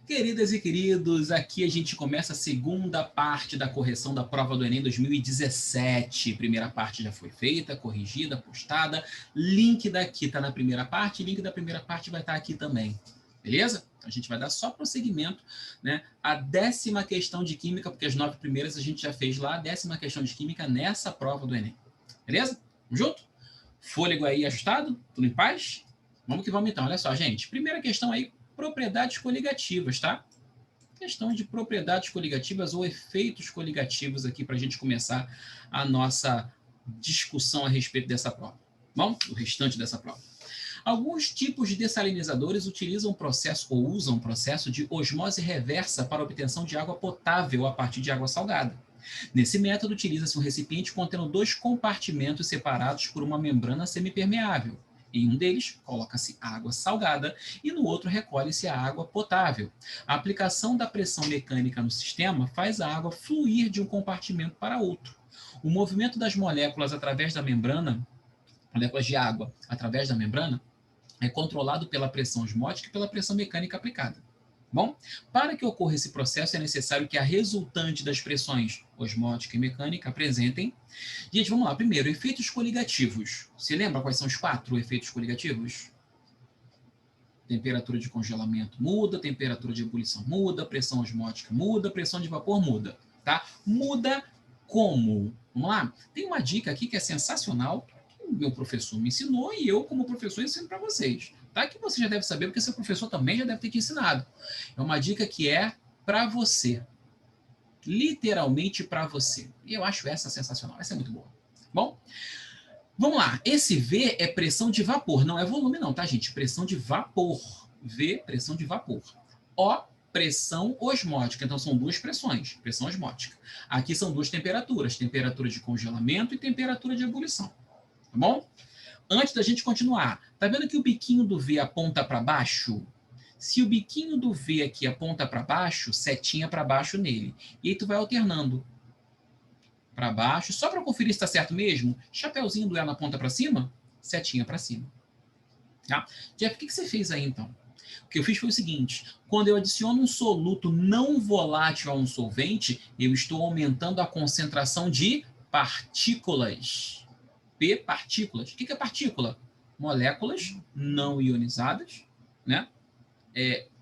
Queridas e queridos, aqui a gente começa a segunda parte da correção da prova do Enem 2017. Primeira parte já foi feita, corrigida, postada. Link daqui está na primeira parte, link da primeira parte vai estar aqui também. Beleza? Então a gente vai dar só prosseguimento, né? A 10ª questão de Química, porque as 9 primeiras a gente já fez lá, a 10ª questão de Química nessa prova do Enem. Beleza? Vamos junto? Fôlego aí ajustado? Tudo em paz? Vamos que vamos então, olha só, gente. Primeira questão aí, propriedades coligativas, tá? Questão de propriedades coligativas ou efeitos coligativos aqui para a gente começar a nossa discussão a respeito dessa prova. Bom, o restante dessa prova. Alguns tipos de dessalinizadores utilizam processo ou usam processo de osmose reversa para obtenção de água potável a partir de água salgada. Nesse método, utiliza-se um recipiente contendo 2 compartimentos separados por uma membrana semipermeável. Em um deles, coloca-se água salgada e no outro recolhe-se a água potável. A aplicação da pressão mecânica no sistema faz a água fluir de um compartimento para outro. O movimento das moléculas através da membrana, moléculas de água através da membrana, é controlado pela pressão osmótica e pela pressão mecânica aplicada. Bom, para que ocorra esse processo, é necessário que a resultante das pressões osmótica e mecânica apresentem... Gente, vamos lá. Primeiro, efeitos coligativos. Se lembra quais são os 4 efeitos coligativos? Temperatura de congelamento muda, temperatura de ebulição muda, pressão osmótica muda, pressão de vapor muda. Tá? Muda como? Vamos lá? Tem uma dica aqui que é sensacional, que o meu professor me ensinou e eu, como professor, ensino para vocês. Tá? Que você já deve saber, porque seu professor também já deve ter te ensinado. É uma dica que é para você. Literalmente para você. E eu acho essa sensacional. Essa é muito boa. Bom, vamos lá. Esse V é pressão de vapor. Não é volume não, tá, gente? Pressão de vapor. V, pressão de vapor. O, pressão osmótica. Então, são 2 pressões. Pressão osmótica. Aqui são 2 temperaturas. Temperatura de congelamento e temperatura de ebulição. Tá bom? Antes da gente continuar, tá vendo que o biquinho do V aponta para baixo? Se o biquinho do V aqui aponta para baixo, setinha para baixo nele. E aí tu vai alternando para baixo, só para conferir se está certo mesmo. Chapeuzinho do E na ponta para cima, setinha para cima. Tá? Jeff, o que você fez aí então? O que eu fiz foi o seguinte: quando eu adiciono um soluto não volátil a um solvente, eu estou aumentando a concentração de partículas. P, partículas. O que é partícula? Moléculas não ionizadas, né?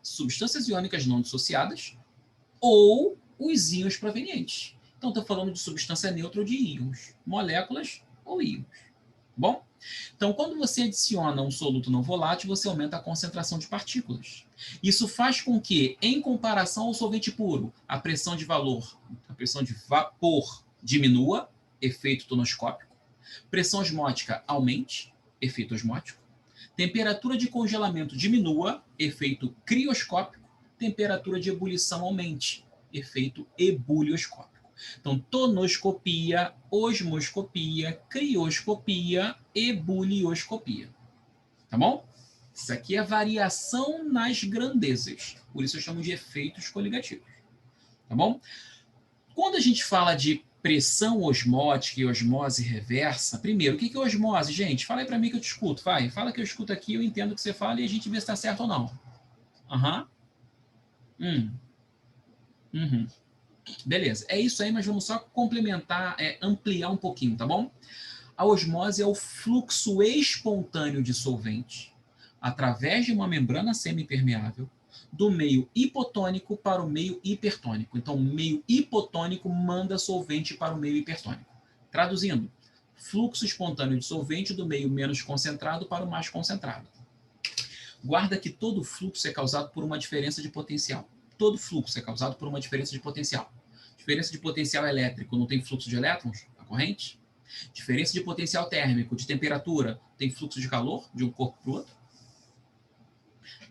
Substâncias iônicas não dissociadas ou os íons provenientes. Então, estou falando de substância neutra ou de íons, moléculas ou íons. Bom? Então, quando você adiciona um soluto não volátil, você aumenta a concentração de partículas. Isso faz com que, em comparação ao solvente puro, a pressão de vapor diminua, efeito tonoscópico, pressão osmótica aumente, efeito osmótico, temperatura de congelamento diminua, efeito crioscópico, temperatura de ebulição aumente, efeito ebulioscópico. Então, tonoscopia, osmoscopia, crioscopia, ebulioscopia. Tá bom? Isso aqui é variação nas grandezas. Por isso eu chamo de efeitos coligativos. Tá bom? Quando a gente fala de pressão osmótica e osmose reversa, primeiro, o que é osmose, gente? Fala aí para mim que eu te escuto, vai. Fala que eu escuto aqui, eu entendo o que você fala e a gente vê se está certo ou não. Beleza, é isso aí, mas vamos só complementar, ampliar um pouquinho, tá bom? A osmose é o fluxo espontâneo de solvente através de uma membrana semipermeável do meio hipotônico para o meio hipertônico. Então, o meio hipotônico manda solvente para o meio hipertônico. Traduzindo, fluxo espontâneo de solvente do meio menos concentrado para o mais concentrado. Guarda que todo fluxo é causado por uma diferença de potencial. Todo fluxo é causado por uma diferença de potencial. Diferença de potencial elétrico, não tem fluxo de elétrons na corrente? Diferença de potencial térmico, de temperatura, tem fluxo de calor de um corpo para o outro?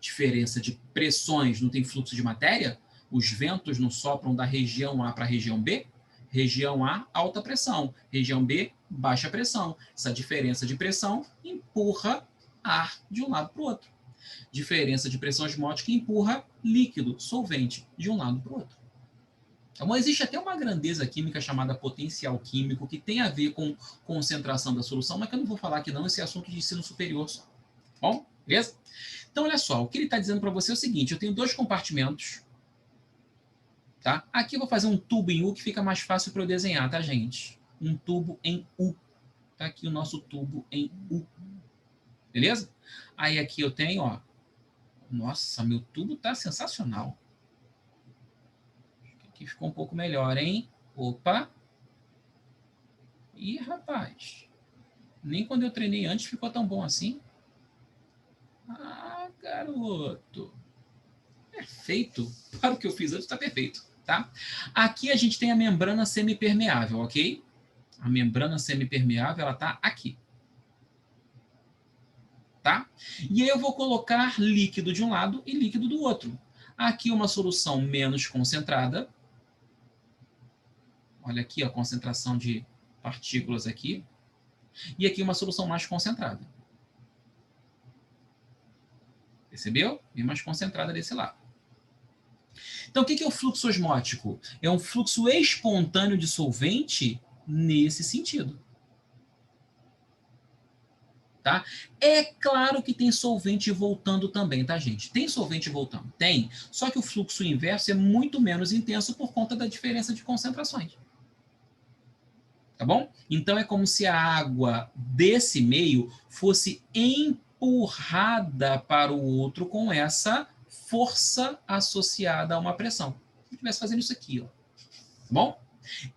Diferença de pressões, não tem fluxo de matéria? Os ventos não sopram da região A para a região B? Região A, alta pressão. Região B, baixa pressão. Essa diferença de pressão empurra ar de um lado para o outro. Diferença de pressão osmótica empurra líquido, solvente, de um lado para o outro. Então, existe até uma grandeza química chamada potencial químico, que tem a ver com concentração da solução, mas que eu não vou falar aqui não, esse é assunto de ensino superior só. Bom, beleza? Então, olha só, o que ele está dizendo para você é o seguinte, eu tenho 2 compartimentos, tá? Aqui eu vou fazer um tubo em U que fica mais fácil para eu desenhar, tá, gente? Um tubo em U. Tá aqui o nosso tubo em U. Beleza? Aí aqui eu tenho, ó. Nossa, meu tubo tá sensacional. Aqui ficou um pouco melhor, hein? Opa. Ih, rapaz. Nem quando eu treinei antes ficou tão bom assim. Ah, garoto. Perfeito. Para o que eu fiz antes, está perfeito, tá? Aqui a gente tem a membrana semipermeável, ok? A membrana semipermeável, ela tá aqui. Tá? E aí eu vou colocar líquido de um lado e líquido do outro. Aqui uma solução menos concentrada. Olha aqui a concentração de partículas aqui. E aqui uma solução mais concentrada. Percebeu? Bem mais concentrada desse lado. Então, o que é o fluxo osmótico? É um fluxo espontâneo de solvente nesse sentido. Tá? É claro que tem solvente voltando também, tá, gente? Tem solvente voltando? Tem. Só que o fluxo inverso é muito menos intenso por conta da diferença de concentrações. Tá bom? Então, é como se a água desse meio fosse empurrada para o outro com essa força associada a uma pressão. Se eu estivesse fazendo isso aqui, ó. Tá bom?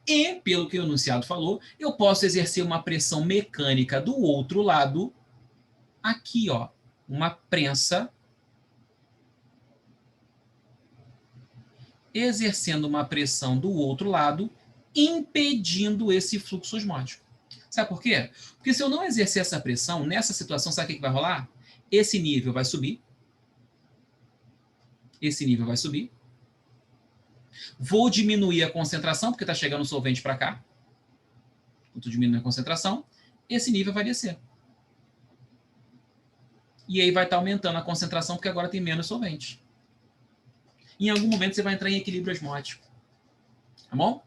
E, pelo que o enunciado falou, eu posso exercer uma pressão mecânica do outro lado, aqui, ó, uma prensa, exercendo uma pressão do outro lado, impedindo esse fluxo osmótico. Sabe por quê? Porque se eu não exercer essa pressão, nessa situação, sabe o que vai rolar? Esse nível vai subir. Esse nível vai subir. Vou diminuir a concentração, porque está chegando o solvente para cá. Estou diminuindo a concentração. Esse nível vai descer. E aí vai estar aumentando a concentração, porque agora tem menos solvente. Em algum momento você vai entrar em equilíbrio osmótico. Tá bom?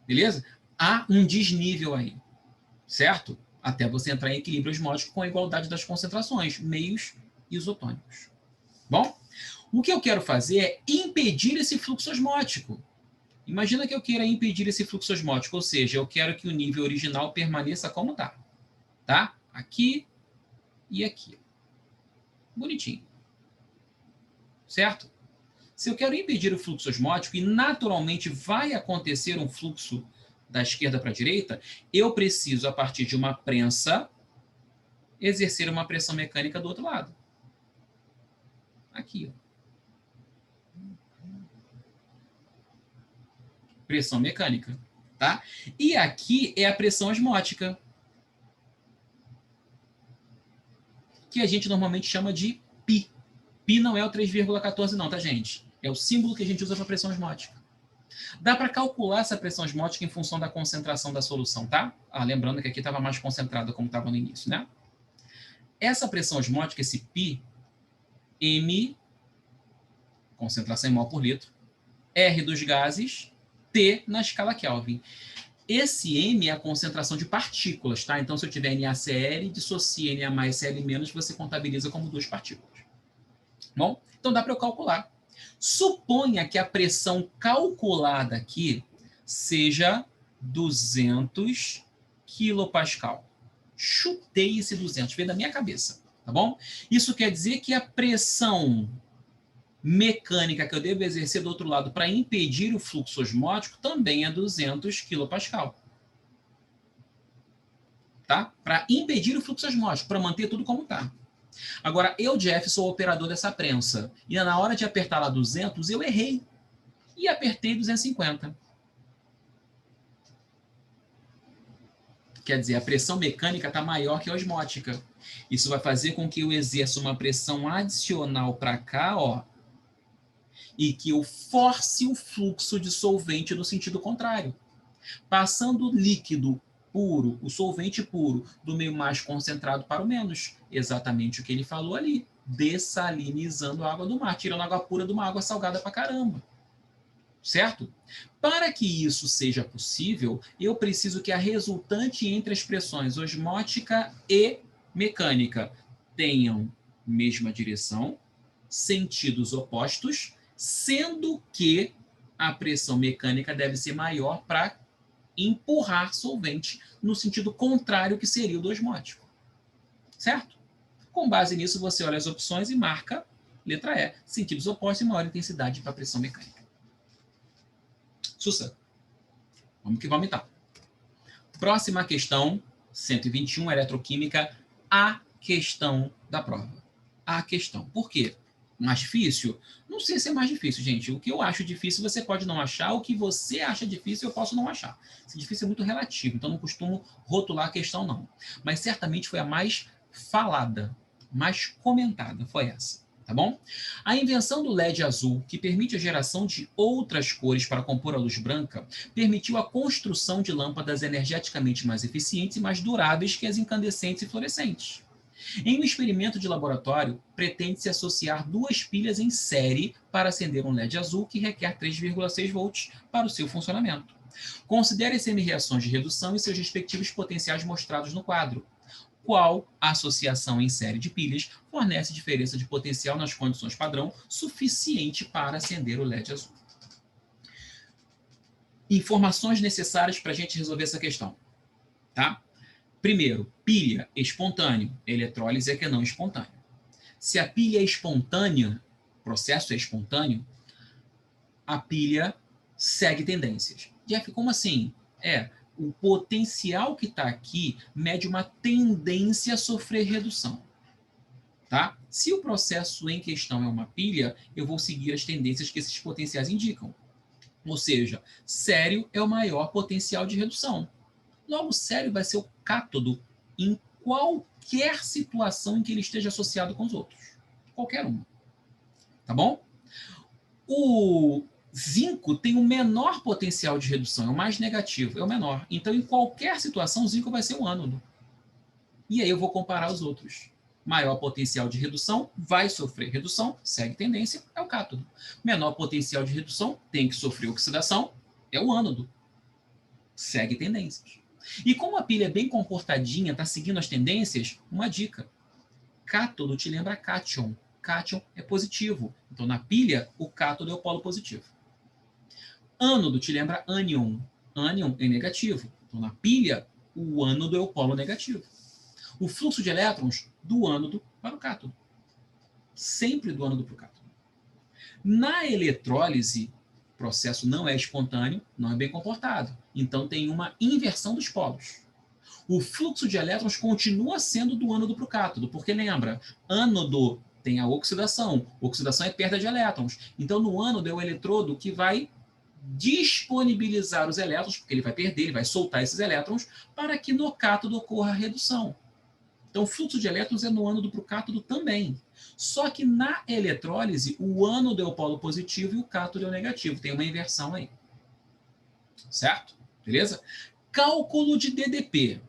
Beleza? Há um desnível aí. Certo? Até você entrar em equilíbrio osmótico com a igualdade das concentrações, meios isotônicos. Bom? O que eu quero fazer é impedir esse fluxo osmótico. Imagina que eu queira impedir esse fluxo osmótico, ou seja, eu quero que o nível original permaneça como está. Tá? Aqui e aqui. Bonitinho. Certo? Se eu quero impedir o fluxo osmótico, e naturalmente vai acontecer um fluxo da esquerda para a direita, eu preciso, a partir de uma prensa, exercer uma pressão mecânica do outro lado. Aqui, ó. Pressão mecânica, tá? E aqui é a pressão osmótica, que a gente normalmente chama de π. π não é o 3,14 não, tá, gente? É o símbolo que a gente usa para pressão osmótica. Dá para calcular essa pressão osmótica em função da concentração da solução, tá? Ah, lembrando que aqui estava mais concentrada, como estava no início, né? Essa pressão osmótica, esse π, M, concentração em mol por litro, R dos gases, T na escala Kelvin. Esse M é a concentração de partículas, tá? Então, se eu tiver NaCl, dissocia Na mais Cl menos, você contabiliza como 2 partículas. Bom, então dá para eu calcular. Suponha que a pressão calculada aqui seja 200 kPa. Chutei esse 200, veio da minha cabeça, tá bom? Isso quer dizer que a pressão mecânica que eu devo exercer do outro lado para impedir o fluxo osmótico também é 200 kPa. Tá? Para impedir o fluxo osmótico, para manter tudo como está. Agora, eu, Jeff, sou o operador dessa prensa. E na hora de apertar lá 200, eu errei. E apertei 250. Quer dizer, a pressão mecânica está maior que a osmótica. Isso vai fazer com que eu exerça uma pressão adicional para cá, ó, e que eu force o fluxo de solvente no sentido contrário. Passando o líquido puro, o solvente puro, do meio mais concentrado para o menos. Exatamente o que ele falou ali. Dessalinizando a água do mar, tirando a água pura de uma água salgada para caramba. Certo? Para que isso seja possível, eu preciso que a resultante entre as pressões osmótica e mecânica tenham mesma direção, sentidos opostos, sendo que a pressão mecânica deve ser maior para empurrar solvente no sentido contrário, que seria o do osmótico. Certo? Com base nisso, você olha as opções e marca letra E, sentidos opostos e maior intensidade para pressão mecânica. Sussa. Vamos que vamos então. Próxima questão, 121, eletroquímica, a questão da prova. A questão. Por quê? Mais difícil? Não sei se é mais difícil, gente. O que eu acho difícil, você pode não achar. O que você acha difícil, eu posso não achar. Esse difícil é muito relativo, então não costumo rotular a questão, não. Mas certamente foi a mais falada, mais comentada, foi essa. Tá bom? A invenção do LED azul, que permite a geração de outras cores para compor a luz branca, permitiu a construção de lâmpadas energeticamente mais eficientes e mais duráveis que as incandescentes e fluorescentes. Em um experimento de laboratório, pretende-se associar duas pilhas em série para acender um LED azul que requer 3,6 volts para o seu funcionamento. Considere as semi-reações de redução e seus respectivos potenciais mostrados no quadro. Qual associação em série de pilhas fornece diferença de potencial nas condições padrão suficiente para acender o LED azul? Informações necessárias para a gente resolver essa questão. Tá? Primeiro, pilha espontâneo, eletrólise é que é não espontâneo. Se a pilha é espontânea, o processo é espontâneo, a pilha segue tendências. Jeff, como assim? O potencial que está aqui mede uma tendência a sofrer redução. Tá? Se o processo em questão é uma pilha, eu vou seguir as tendências que esses potenciais indicam. Ou seja, sério é o maior potencial de redução. Logo, sério vai ser o cátodo em qualquer situação em que ele esteja associado com os outros. Qualquer uma. Tá bom? O zinco tem o menor potencial de redução, é o mais negativo, é o menor. Então, em qualquer situação, o zinco vai ser o ânodo. E aí eu vou comparar os outros. Maior potencial de redução, vai sofrer redução, segue tendência, é o cátodo. Menor potencial de redução, tem que sofrer oxidação, é o ânodo. Segue tendências. E como a pilha é bem comportadinha, está seguindo as tendências, uma dica. Cátodo te lembra cátion. Cátion é positivo. Então, na pilha, o cátodo é o polo positivo. Ânodo te lembra ânion. Ânion é negativo. Então, na pilha, o ânodo é o polo negativo. O fluxo de elétrons do ânodo para o cátodo. Sempre do ânodo para o cátodo. Na eletrólise, o processo não é espontâneo, não é bem comportado. Então, tem uma inversão dos polos. O fluxo de elétrons continua sendo do ânodo para o cátodo, porque lembra, ânodo tem a oxidação. Oxidação é perda de elétrons. Então, no ânodo é o eletrodo que vai disponibilizar os elétrons, porque ele vai perder, ele vai soltar esses elétrons, para que no cátodo ocorra a redução. Então, o fluxo de elétrons é no ânodo para o cátodo também. Só que na eletrólise, o ânodo é o polo positivo e o cátodo é o negativo. Tem uma inversão aí. Certo? Beleza? Cálculo de DDP.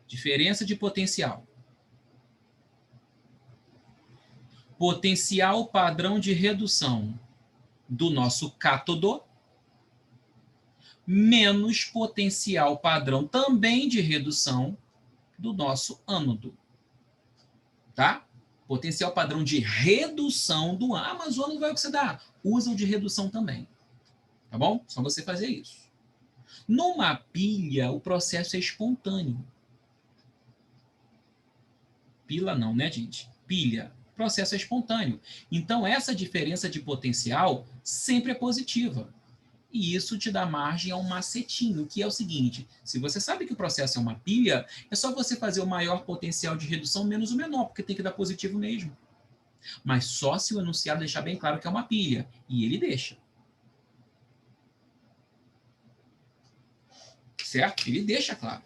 Diferença de potencial. Potencial padrão de redução do nosso cátodo menos potencial padrão também de redução do nosso ânodo. Tá? Potencial padrão de redução do ânodo. Ah, mas o ânodo vai oxidar. Usa o de redução também. Tá bom? Só você fazer isso. Numa pilha, o processo é espontâneo. Pila não, né, gente? Pilha. O processo é espontâneo. Então, essa diferença de potencial sempre é positiva. E isso te dá margem a um macetinho, que é o seguinte: se você sabe que o processo é uma pilha, é só você fazer o maior potencial de redução menos o menor, porque tem que dar positivo mesmo. Mas só se o enunciado deixar bem claro que é uma pilha. E ele deixa. Certo? Ele deixa claro.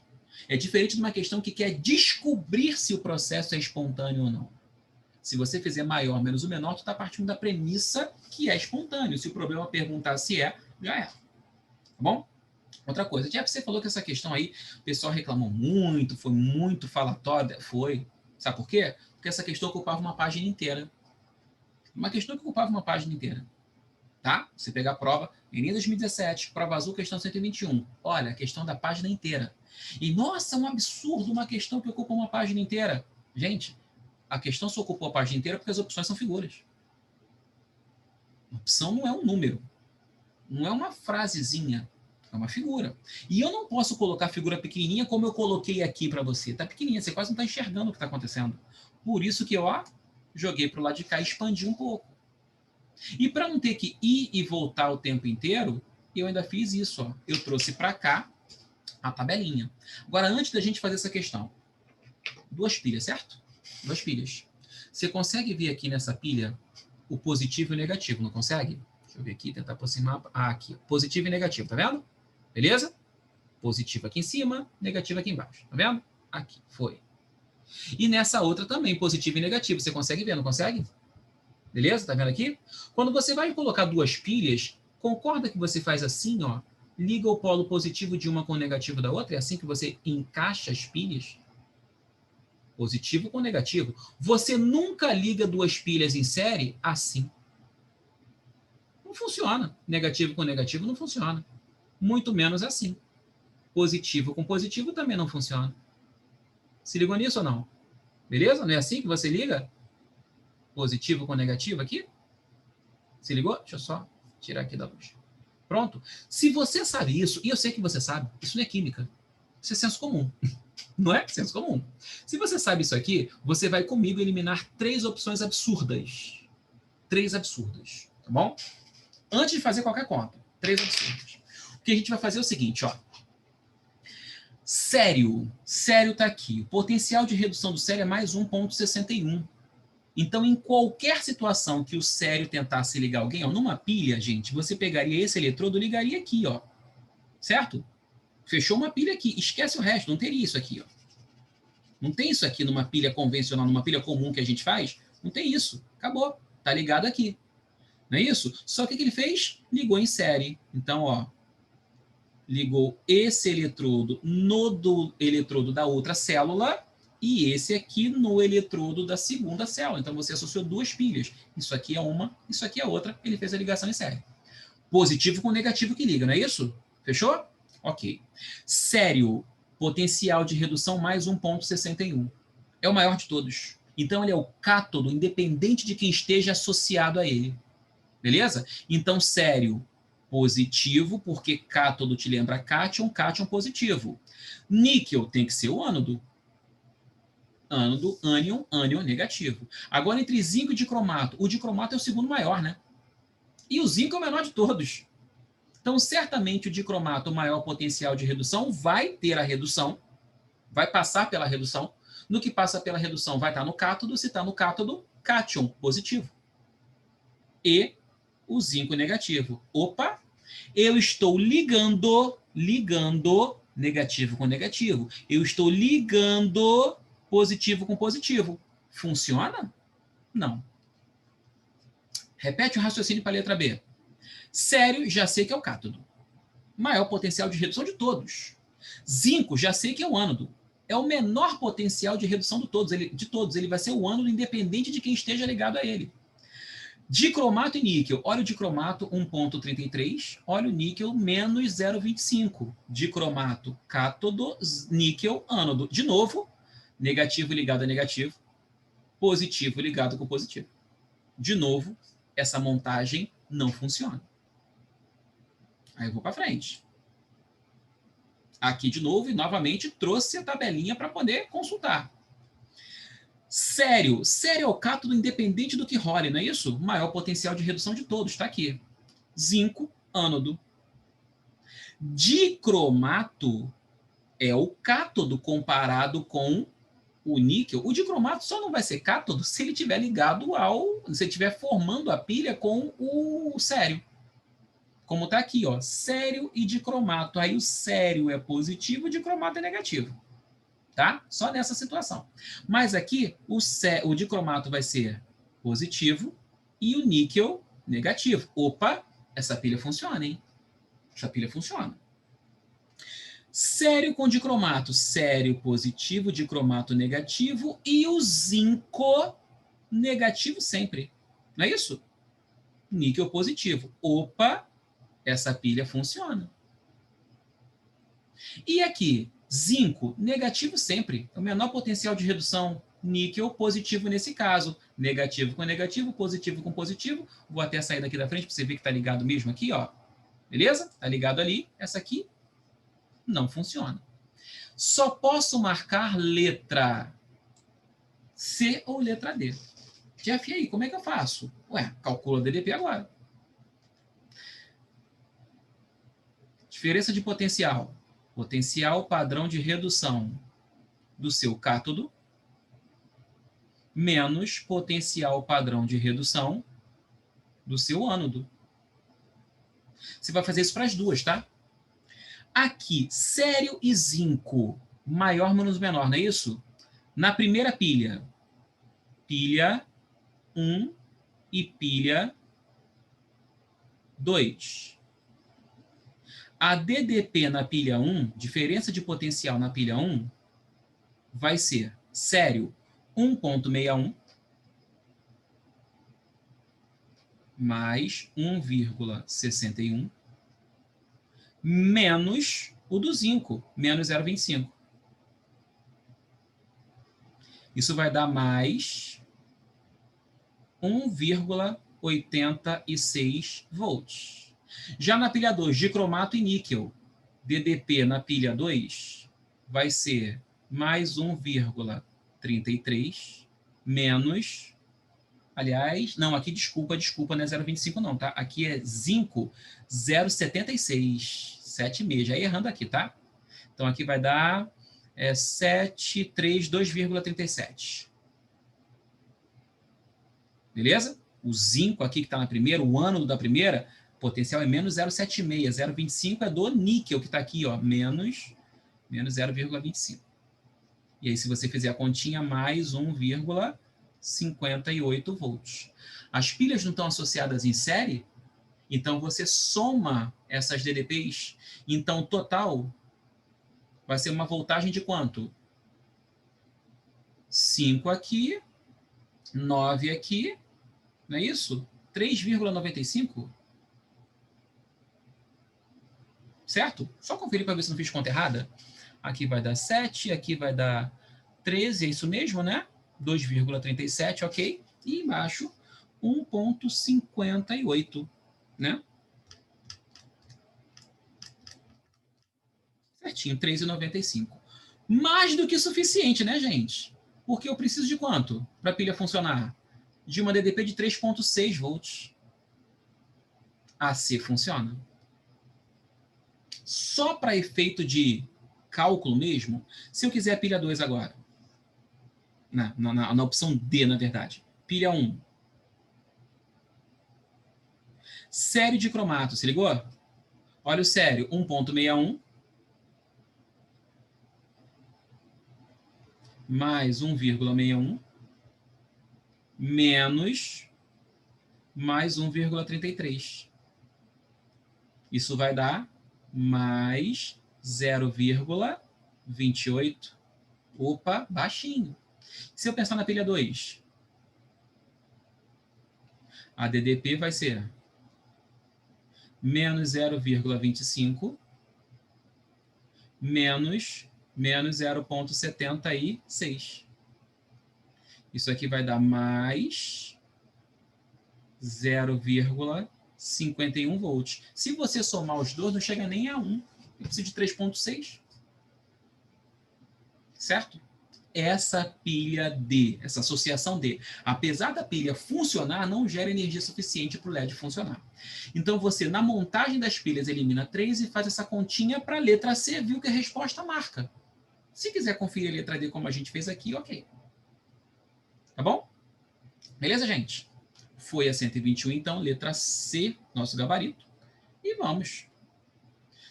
É diferente de uma questão que quer descobrir se o processo é espontâneo ou não. Se você fizer maior menos o menor, tu está partindo da premissa que é espontâneo. Se o problema perguntar se é, já é. Tá bom? Outra coisa, já você falou que essa questão aí, o pessoal reclamou muito, foi muito falatória. Foi. Sabe por quê? Porque essa questão ocupava uma página inteira. Uma questão que ocupava uma página inteira. Tá? Você pega a prova, Enem 2017, prova azul, questão 121. Olha, a questão da página inteira. E, nossa, é um absurdo uma questão que ocupa uma página inteira. Gente, a questão só ocupou a página inteira porque as opções são figuras. Opção não é um número, não é uma frasezinha, é uma figura. E eu não posso colocar a figura pequenininha como eu coloquei aqui para você. Está pequenininha, você quase não está enxergando o que está acontecendo. Por isso que eu joguei para o lado de cá e expandi um pouco. E para não ter que ir e voltar o tempo inteiro, eu ainda fiz isso. Ó. Eu trouxe para cá a tabelinha. Agora, antes da gente fazer essa questão, 2 pilhas, certo? 2 pilhas. Você consegue ver aqui nessa pilha o positivo e o negativo, não consegue? Deixa eu ver aqui, tentar aproximar. Aqui, positivo e negativo, tá vendo? Beleza? Positivo aqui em cima, negativo aqui embaixo, tá vendo? Aqui, foi. E nessa outra também, positivo e negativo, você consegue ver, não consegue? Beleza? Tá vendo aqui? Quando você vai colocar 2 pilhas, concorda que você faz assim, ó, liga o polo positivo de uma com o negativo da outra, é assim que você encaixa as pilhas? Positivo com negativo. Você nunca liga 2 pilhas em série assim. Não funciona. Negativo com negativo não funciona. Muito menos assim. Positivo com positivo também não funciona. Se ligou nisso ou não? Beleza? Não é assim que você liga? Positivo com negativo aqui? Se ligou? Deixa eu só tirar aqui da luz. Pronto. Se você sabe isso, e eu sei que você sabe, isso não é química. Isso é senso comum. Não é? Senso comum. Se você sabe isso aqui, você vai comigo eliminar 3 opções absurdas. 3 absurdas. Tá bom? Antes de fazer qualquer conta. 3 absurdas. O que a gente vai fazer é o seguinte, ó. Sério. Sério tá aqui. O potencial de redução do sério é mais 1,61. Então, em qualquer situação que o sério tentasse ligar alguém, ó, numa pilha, gente, você pegaria esse eletrodo e ligaria aqui, ó. Certo? Fechou uma pilha aqui. Esquece o resto. Não teria isso aqui, ó. Não tem isso aqui numa pilha convencional, numa pilha comum que a gente faz. Não tem isso. Acabou. Tá ligado aqui. Não é isso? Só que o que ele fez? Ligou em série. Então, ó, ligou esse eletrodo no eletrodo da outra célula e esse aqui no eletrodo da segunda célula. Então, você associou 2 pilhas. Isso aqui é uma, isso aqui é outra. Ele fez a ligação em série. Positivo com negativo que liga, não é isso? Fechou? Ok. Sério, potencial de redução mais 1,61. É o maior de todos. Então, ele é o cátodo, independente de quem esteja associado a ele. Beleza? Então, sério, positivo, porque cátodo te lembra cátion, cátion positivo. Níquel tem que ser o ânodo. Ânodo, ânion, ânion negativo. Agora, entre zinco e dicromato. O dicromato é o segundo maior, né? E o zinco é o menor de todos. Então, certamente, o dicromato, o maior potencial de redução, vai ter a redução, vai passar pela redução. No que passa pela redução, vai estar no cátodo. Se está no cátodo, cátion positivo. E o zinco negativo. Opa! Eu estou ligando negativo com negativo. Eu estou ligando positivo com positivo. Funciona? Não. Repete o raciocínio para a letra B. Sério, já sei que é o cátodo. Maior potencial de redução de todos. Zinco, já sei que é o ânodo. É o menor potencial de redução de todos. Ele vai ser o ânodo independente de quem esteja ligado a ele. Dicromato e níquel. Olha o dicromato 1,33. Olha o níquel menos 0,25. Dicromato, cátodo, níquel, ânodo. De novo, negativo ligado a negativo, positivo ligado com positivo. De novo, essa montagem não funciona. Aí eu vou para frente. Aqui de novo e novamente trouxe a tabelinha para poder consultar. Sério é o cátodo independente do que role, não é isso? Maior potencial de redução de todos, está aqui. Zinco, ânodo. Dicromato é o cátodo comparado com o níquel. O dicromato só não vai ser cátodo se ele estiver ligado se ele estiver formando a pilha com o sério. Como está aqui, ó, sério e dicromato. Aí o sério é positivo, o dicromato é negativo. Tá? Só nessa situação. Mas aqui, o dicromato vai ser positivo e o níquel negativo. Opa, essa pilha funciona, hein? Essa pilha funciona. Sério com dicromato. Sério positivo, dicromato negativo e o zinco negativo sempre. Não é isso? Níquel positivo. Opa, essa pilha funciona. E aqui, zinco, negativo sempre. É o menor potencial de redução. níquel positivo nesse caso. Negativo com negativo, positivo com positivo. Vou até sair daqui da frente para você ver que está ligado mesmo aqui, ó. Beleza? Está ligado ali. Essa aqui não funciona. Só posso marcar letra C ou letra D. Jeff, e aí, como é que eu faço? Ué, calcula o DDP agora. Diferença de potencial. Potencial padrão de redução do seu cátodo menos potencial padrão de redução do seu ânodo. Você vai fazer isso para as duas, tá? Aqui, sério e zinco, maior menos menor, não é isso? Na primeira pilha, pilha 1 e pilha 2. A DDP na pilha 1, diferença de potencial na pilha 1, vai ser sério 1,61 mais 1,61 menos o do zinco, menos 0,25. Isso vai dar mais 1,86 volts. Já na pilha 2, dicromato e níquel, DDP na pilha 2 vai ser mais 1,33 menos... Aliás, não, aqui desculpa, não é 0,25 não, tá? Aqui é zinco 0,76, 7,6, já errando aqui, tá? Então aqui vai dar 732,37. Beleza? O zinco aqui que está na primeira, o ânodo da primeira, potencial é menos 0,76. 0,25 é do níquel que está aqui, ó, menos 0,25. E aí, se você fizer a continha, mais 1,58 volts. As pilhas não estão associadas em série, então você soma essas DDPs. Então, o total vai ser uma voltagem de quanto? 5 aqui, 9 aqui, não é isso? 3,95? Certo? Só conferir para ver se não fiz conta errada. Aqui vai dar 7, aqui vai dar 13, é isso mesmo, né? 2,37, ok? E embaixo, 1,58, né? Certinho, 3,95. Mais do que suficiente, né, gente? Porque eu preciso de quanto para a pilha funcionar? De uma DDP de 3,6 volts. AC funciona. Só para efeito de cálculo mesmo, se eu quiser a pilha 2 agora, na opção D, na verdade, pilha 1, série de cromato, se ligou? Olha o sério, 1,61 mais 1,61 menos mais 1,33. Isso vai dar mais 0,28. Opa, baixinho. Se eu pensar na pilha 2, a DDP vai ser menos 0,25 menos 0,76. Isso aqui vai dar mais 0,51 volts. Se você somar os dois, não chega nem a 1. Eu preciso de 3,6. Certo? Essa pilha D, essa associação D, apesar da pilha funcionar, não gera energia suficiente para o LED funcionar. Então, você, na montagem das pilhas, elimina 3 e faz essa continha para a letra C, viu que a resposta marca. Se quiser conferir a letra D como a gente fez aqui, ok. Tá bom? Beleza, gente? Foi a 121, então, letra C, nosso gabarito. E vamos.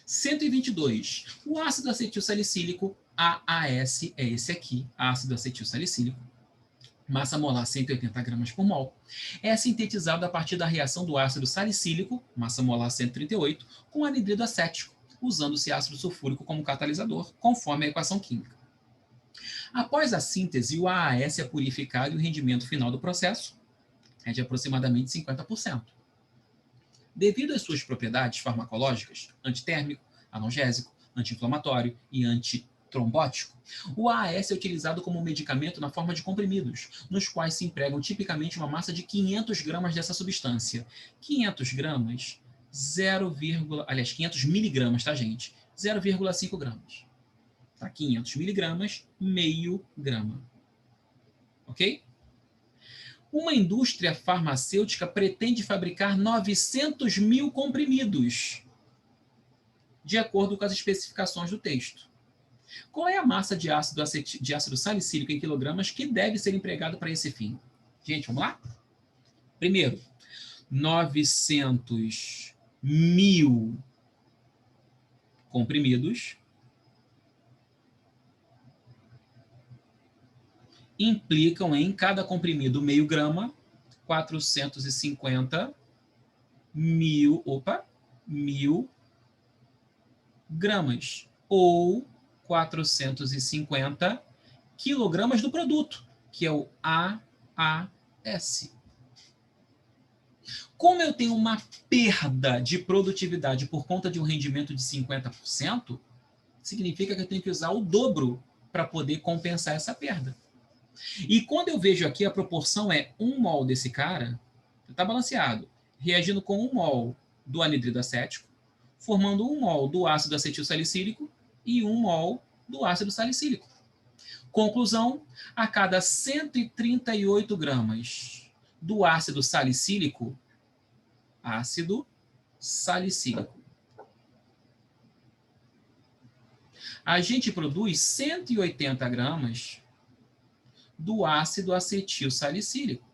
122. O ácido acetil salicílico, AAS, é esse aqui, ácido acetil salicílico, massa molar 180 gramas por mol, é sintetizado a partir da reação do ácido salicílico, massa molar 138, com anidrido acético, usando-se ácido sulfúrico como catalisador, conforme a equação química. Após a síntese, o AAS é purificado e o rendimento final do processo é de aproximadamente 50%. Devido às suas propriedades farmacológicas, antitérmico, analgésico, anti-inflamatório e trombótico. O AAS é utilizado como medicamento na forma de comprimidos, nos quais se empregam tipicamente uma massa de 500 gramas dessa substância. 500 gramas, 500 miligramas, tá, gente? 0,5 gramas. Tá? 500 miligramas, meio grama. Ok? Uma indústria farmacêutica pretende fabricar 900 mil comprimidos, de acordo com as especificações do texto. Qual é a massa de ácido salicílico em quilogramas que deve ser empregada para esse fim? Gente, vamos lá? Primeiro, 900 mil comprimidos implicam em cada comprimido meio grama, 450 mil gramas, ou 450 quilogramas do produto, que é o AAS. Como eu tenho uma perda de produtividade por conta de um rendimento de 50%, significa que eu tenho que usar o dobro para poder compensar essa perda. E quando eu vejo aqui, a proporção é 1 mol desse cara, está balanceado, reagindo com 1 mol do anidrido acético, formando 1 mol do ácido acetil salicílico e 1 mol do ácido salicílico. Conclusão, a cada 138 gramas do ácido salicílico, a gente produz 180 gramas do ácido acetil salicílico.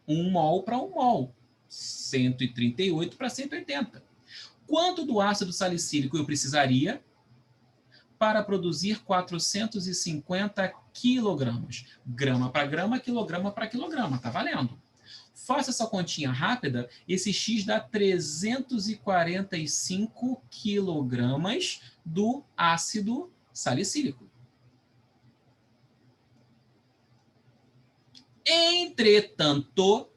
1 mol para 1 mol. 138 para 180. Quanto do ácido salicílico eu precisaria para produzir 450 quilogramas? Grama para grama, quilograma para quilograma. Tá valendo. Faça essa continha rápida, esse X dá 345 quilogramas do ácido salicílico. Entretanto,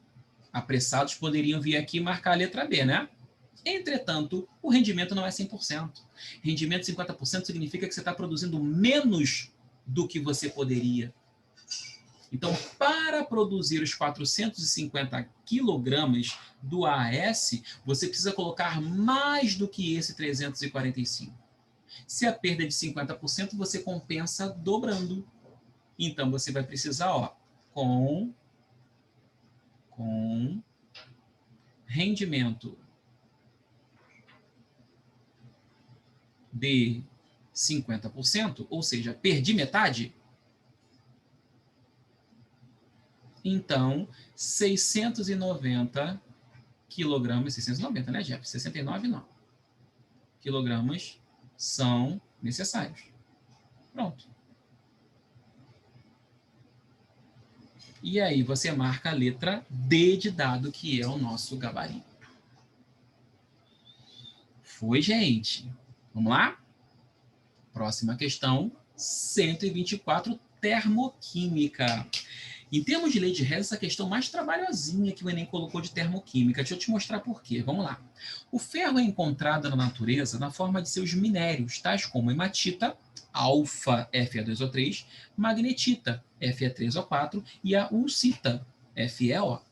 apressados poderiam vir aqui e marcar a letra B, né? Entretanto, o rendimento não é 100%. Rendimento de 50% significa que você está produzindo menos do que você poderia. Então, para produzir os 450 quilogramas do AAS, você precisa colocar mais do que esse 345. Se a perda é de 50%, você compensa dobrando. Então, você vai precisar, ó, com rendimento de 50%, ou seja, perdi metade, então 690 quilogramas, 690, né, Jeff? 69 não. Quilogramas são necessários. Pronto. E aí você marca a letra D de dado, que é o nosso gabarito. Foi, gente. Vamos lá? Próxima questão, 124, termoquímica. Em termos de lei de Hess, essa questão mais trabalhosinha que o Enem colocou de termoquímica. Deixa eu te mostrar por quê. Vamos lá. O ferro é encontrado na natureza na forma de seus minérios, tais como hematita, alfa Fe2O3, magnetita, Fe3O4 e a ulcita, FeO.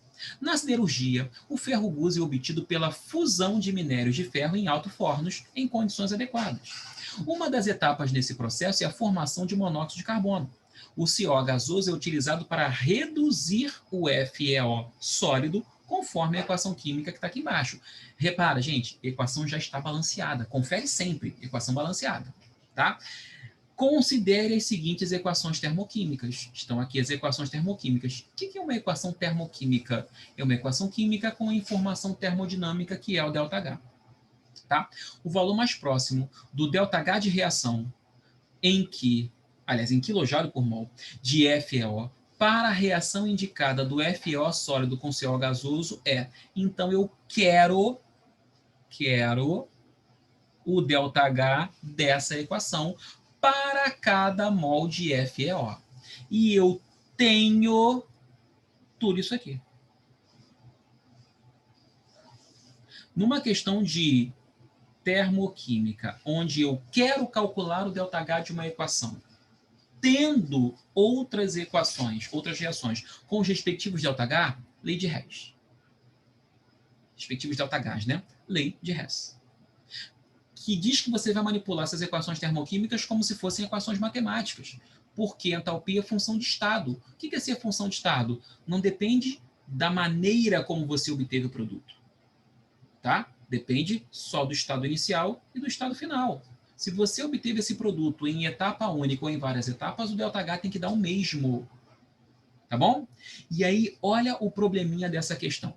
Na siderurgia, o ferro guse é obtido pela fusão de minérios de ferro em alto-fornos em condições adequadas. Uma das etapas nesse processo é a formação de monóxido de carbono. O CO gasoso é utilizado para reduzir o FeO sólido, conforme a equação química que está aqui embaixo. Repara, gente, a equação já está balanceada. Confere sempre, equação balanceada. Tá? Considere as seguintes equações termoquímicas. Estão aqui as equações termoquímicas. O que é uma equação termoquímica? É uma equação química com informação termodinâmica, que é o ΔH. Tá? O valor mais próximo do ΔH de reação em quilojoule por mol de FeO para a reação indicada do FeO sólido com CO gasoso é, então eu quero o ΔH dessa equação para cada mol de FeO. E eu tenho tudo isso aqui. Numa questão de termoquímica, onde eu quero calcular o ΔH de uma equação, tendo outras equações, outras reações com os respectivos ΔH, lei de Hess. Respectivos ΔHs, né? Lei de Hess. Que diz que você vai manipular essas equações termoquímicas como se fossem equações matemáticas, porque a entalpia é função de estado. O que é ser função de estado? Não depende da maneira como você obteve o produto. Tá? Depende só do estado inicial e do estado final. Se você obteve esse produto em etapa única ou em várias etapas, o ΔH tem que dar o mesmo. Tá bom? E aí, olha o probleminha dessa questão.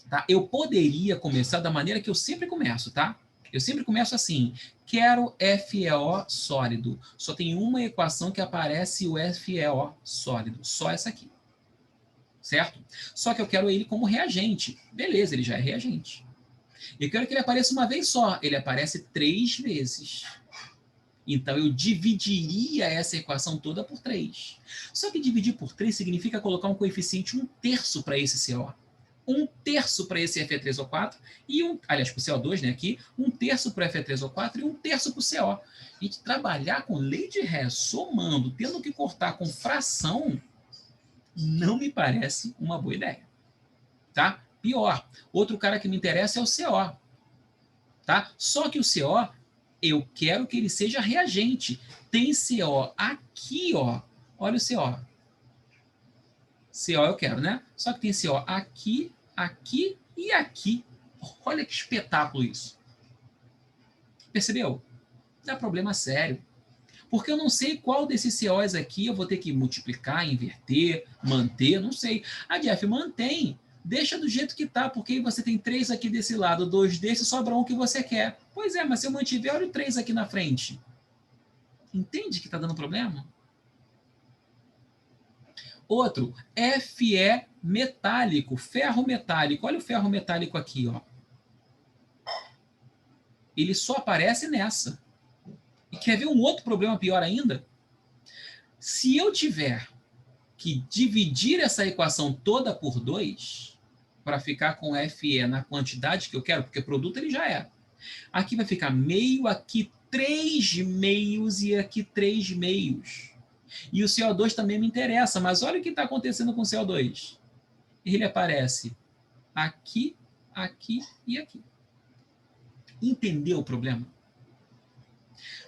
Tá? Eu poderia começar da maneira que eu sempre começo, tá? Eu sempre começo assim, quero FeO sólido. Só tem uma equação que aparece o FeO sólido, só essa aqui. Certo? Só que eu quero ele como reagente. Beleza, ele já é reagente. Eu quero que ele apareça uma vez só. Ele aparece 3 vezes. Então, eu dividiria essa equação toda por 3. Só que dividir por 3 significa colocar um coeficiente 1/3 para esse CO. 1/3 para esse Fe3O4 e aliás, para o CO2, né, aqui, 1/3 para o Fe3O4 e 1/3 para o CO. A gente trabalhar com lei de Hess, somando, tendo que cortar com fração, não me parece uma boa ideia. Tá? Pior, outro cara que me interessa é o CO. Tá? Só que o CO, eu quero que ele seja reagente. Tem CO aqui, ó. Olha o CO. CO eu quero, né? Só que tem CO aqui, aqui e aqui. Olha que espetáculo isso. Percebeu? Dá problema sério. Porque eu não sei qual desses COs aqui eu vou ter que multiplicar, inverter, manter, não sei. A Jeff, mantém. Deixa do jeito que tá, porque você tem 3 aqui desse lado, 2 desse, sobra um que você quer. Pois é, mas se eu mantiver, olha o 3 aqui na frente. Entende que tá dando problema? Outro, Fe metálico, ferro metálico. Olha o ferro metálico aqui, ó. Ele só aparece nessa. E quer ver um outro problema pior ainda? Se eu tiver que dividir essa equação toda por 2, para ficar com Fe na quantidade que eu quero, porque produto ele já é. Aqui vai ficar meio, aqui 3 meios e aqui 3 meios. E o CO2 também me interessa, mas olha o que está acontecendo com o CO2. Ele aparece aqui, aqui e aqui. Entendeu o problema?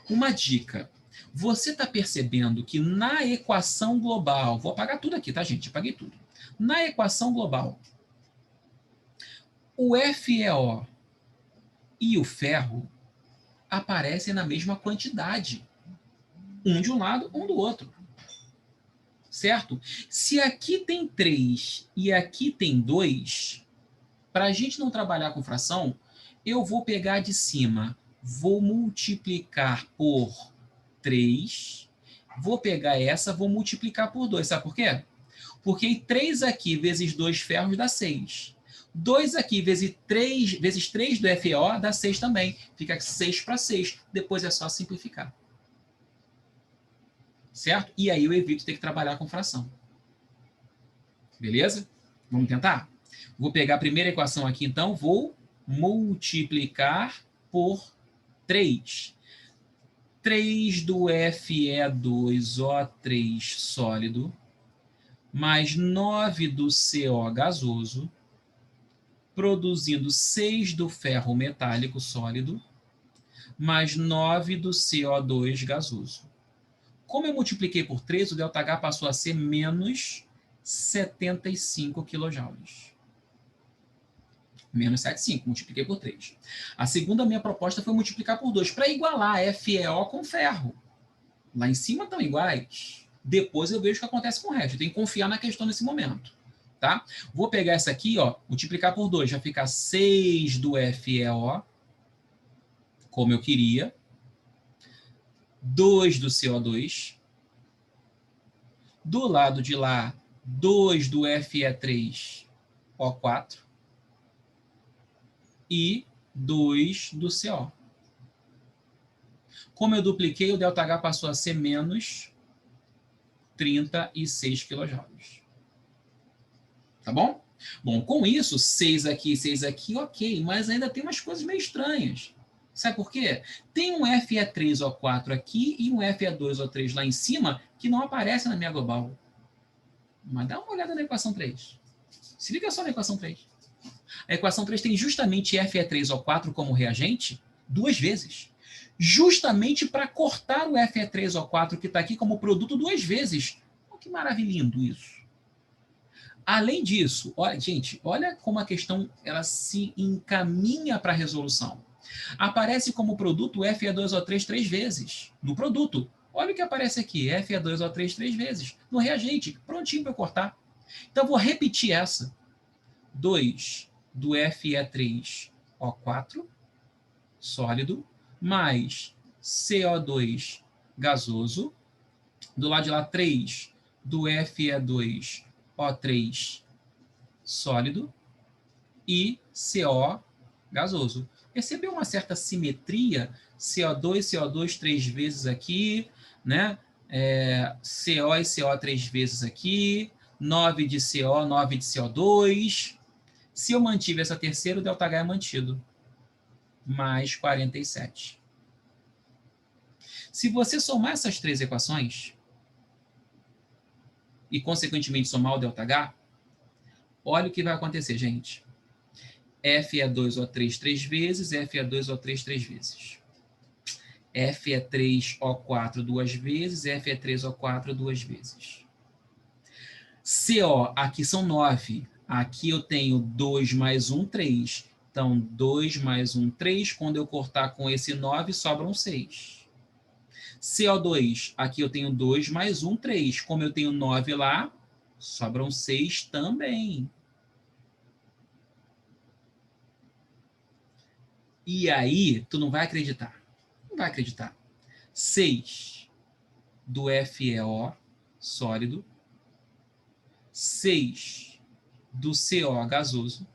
Uma dica. Você está percebendo que na equação global, vou apagar tudo aqui, tá, gente? Apaguei tudo. Na equação global, o FeO e o ferro aparecem na mesma quantidade. Um de um lado, um do outro. Certo? Se aqui tem 3 e aqui tem 2, para a gente não trabalhar com fração, eu vou pegar de cima, vou multiplicar por 3, vou pegar essa, vou multiplicar por 2. Sabe por quê? Porque 3 aqui vezes 2 ferros dá 6. 2 aqui vezes 3 do FeO dá 6 também. Fica 6 para 6. Depois é só simplificar. Certo? E aí eu evito ter que trabalhar com fração. Beleza? Vamos tentar? Vou pegar a primeira equação aqui, então. Vou multiplicar por 3. 3 do Fe2O3 sólido mais 9 do CO gasoso, produzindo 6 do ferro metálico sólido, mais 9 do CO2 gasoso. Como eu multipliquei por 3, o ΔH passou a ser menos 75 kJ. Menos 75, multipliquei por 3. A segunda minha proposta foi multiplicar por 2, para igualar FeO com ferro. Lá em cima estão iguais. Depois eu vejo o que acontece com o resto. Eu tenho que confiar na questão nesse momento. Tá? Vou pegar essa aqui, ó, multiplicar por 2, já fica 6 do FeO, como eu queria. 2 do CO2. Do lado de lá, 2 do Fe3O4. E 2 do CO. Como eu dupliquei, o ΔH passou a ser menos 36 kJ. Tá bom? Bom, com isso, 6 aqui, ok, mas ainda tem umas coisas meio estranhas. Sabe por quê? Tem um Fe3O4 aqui e um Fe2O3 lá em cima que não aparece na minha global. Mas dá uma olhada na equação 3. Se liga só na equação 3. A equação 3 tem justamente Fe3O4 como reagente 2 vezes. Justamente para cortar o Fe3O4 que está aqui como produto 2 vezes. Oh, que maravilhoso isso. Além disso, olha, gente, olha como a questão ela se encaminha para a resolução. Aparece como produto Fe2O3 3 vezes no produto. Olha o que aparece aqui, Fe2O3 3 vezes no reagente, prontinho para eu cortar. Então, vou repetir essa. 2 do Fe3O4 sólido mais CO2 gasoso. Do lado de lá, 3 do Fe2O3 sólido e CO gasoso. Percebeu uma certa simetria? CO2, CO2 3 vezes aqui, né? CO e CO 3 vezes aqui, 9 de CO, 9 de CO2. Se eu mantive essa terceira, o ΔH é mantido. Mais 47. Se você somar essas três equações, e consequentemente somar o ΔH, olha o que vai acontecer, gente. Fe2O3 3 vezes, Fe2O3 3 vezes. Fe3O4 2 vezes, Fe3O4 2 vezes. CO, aqui são 9. Aqui eu tenho 2 mais 1, 3. Então, 2 mais 1, 3. Quando eu cortar com esse 9, sobram 6. CO2, aqui eu tenho 2 mais 1, 3. Como eu tenho 9 lá, sobram 6 também. E aí, tu não vai acreditar. Não vai acreditar. 6 do FeO sólido, 6 do CO gasoso,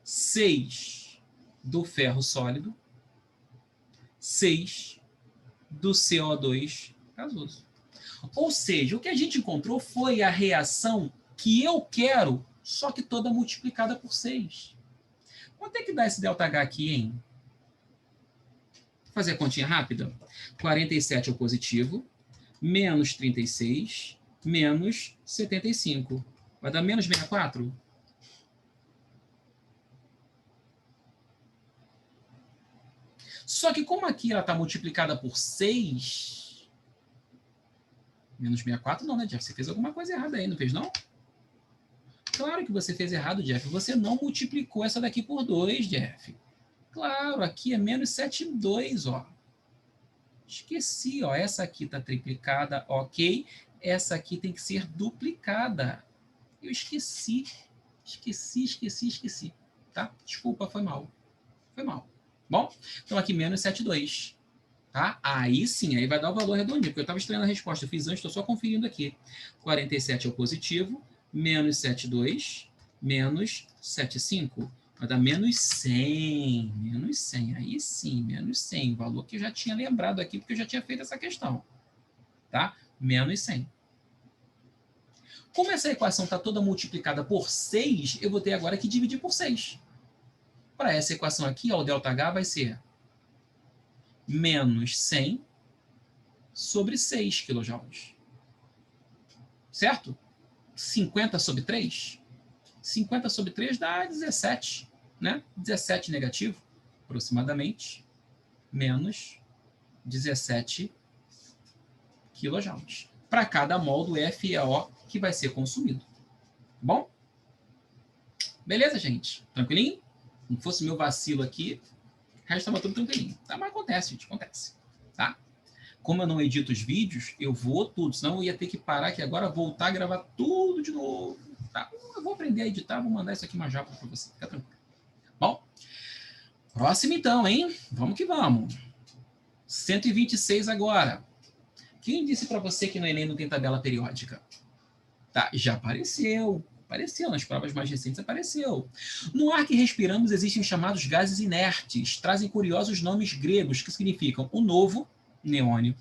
6 do ferro sólido, 6 do CO2 gasoso. Ou seja, o que a gente encontrou foi a reação que eu quero, só que toda multiplicada por 6. Quanto é que dá esse ΔH aqui, hein? Vou fazer a continha rápida. 47 é o positivo, menos 36, menos 75. Vai dar menos 64? Só que como aqui ela está multiplicada por 6, menos 64 não, né, Jeff? Você fez alguma coisa errada aí, não fez não? Claro que você fez errado, Jeff. Você não multiplicou essa daqui por 2, Jeff. Claro, aqui é menos 7,2, ó. Esqueci, ó. Essa aqui está triplicada, ok. Essa aqui tem que ser duplicada. Eu esqueci. Esqueci. Tá? Desculpa, foi mal. Foi mal. Bom, então aqui menos 7,2. Tá? Aí sim, aí vai dar o valor redondinho, porque eu estava estranhando a resposta. Eu fiz antes, estou só conferindo aqui. 47 é o positivo, menos 7,2, menos 7,5. Vai dar menos 100. Menos 100. Aí sim, menos 100. O valor que eu já tinha lembrado aqui, porque eu já tinha feito essa questão. Tá? Menos 100. Como essa equação está toda multiplicada por 6, eu vou ter agora que dividir por 6. Para essa equação aqui, ó, o ΔH vai ser menos 100 sobre 6 kJ. Certo? 50 sobre 3? 50 sobre 3 dá 17, né? 17 negativo, aproximadamente, menos 17 kJ. Para cada mol do FeO que vai ser consumido. Bom? Beleza, gente? Tranquilinho? Não fosse meu vacilo aqui, o resto estava tudo tranquilinho. Tá, mas acontece, gente, acontece. Tá? Como eu não edito os vídeos, eu vou tudo, senão eu ia ter que parar aqui agora, voltar a gravar tudo de novo. Tá? Eu vou aprender a editar, vou mandar isso aqui mais rápido para você. Fica tranquilo. Bom, próximo então, hein? Vamos que vamos. 126 agora. Quem disse para você que no Enem não tem tabela periódica? Tá, já apareceu. Apareceu, nas provas mais recentes apareceu. No ar que respiramos existem os chamados gases inertes. Trazem curiosos nomes gregos que significam o novo, neônio,